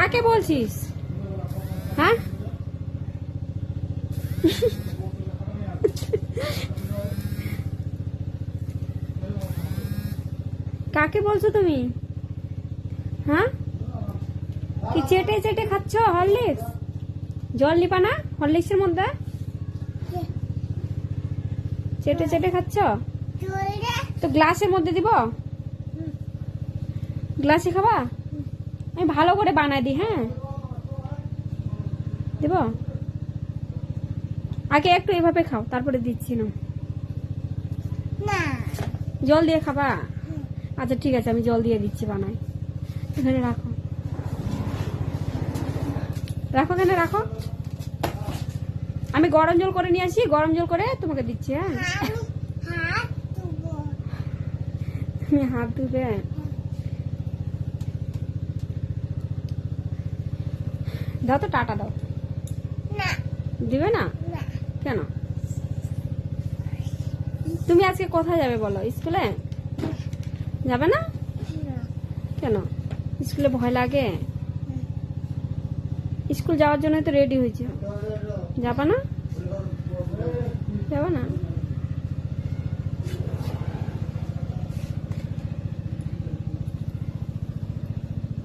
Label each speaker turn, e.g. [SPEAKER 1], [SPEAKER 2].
[SPEAKER 1] কাকে বলছিস? হ্যাঁ, কাকে বলছো তুমি? হ্যাঁ, কি চেটে চেটে খাচ্ছ হরলিক্স? জল নিবা না হরলিক্সের মধ্যে? চেটে চেটে খাচ্ছ তো গ্লাসের মধ্যে দিব? গ্লাসে খাবা? আমি ভালো করে বানাই দিই। হ্যাঁ, দেব? আগে একটু এভাবে খাও, তারপরে দিচ্ছি না। জল দিয়ে খাবা? আচ্ছা ঠিক আছে, আমি জল দিয়ে দিচ্ছি, বানাই। এখানে রাখো, রাখো, এখানে রাখো। আমি গরম জল করে নিয়ে আসি, গরম জল করে তোমাকে দিচ্ছি। হ্যাঁ, তুমি হাত ধুবে? দাও তো, টাটা দাও। দিবে না কেন? তুমি আজকে কোথায় যাবে বলো? স্কুলে যাবে না কেন? স্কুলে ভয় লাগে? স্কুল যাওয়ার জন্য তো রেডি হয়েছে, যাবা না? যাবা না?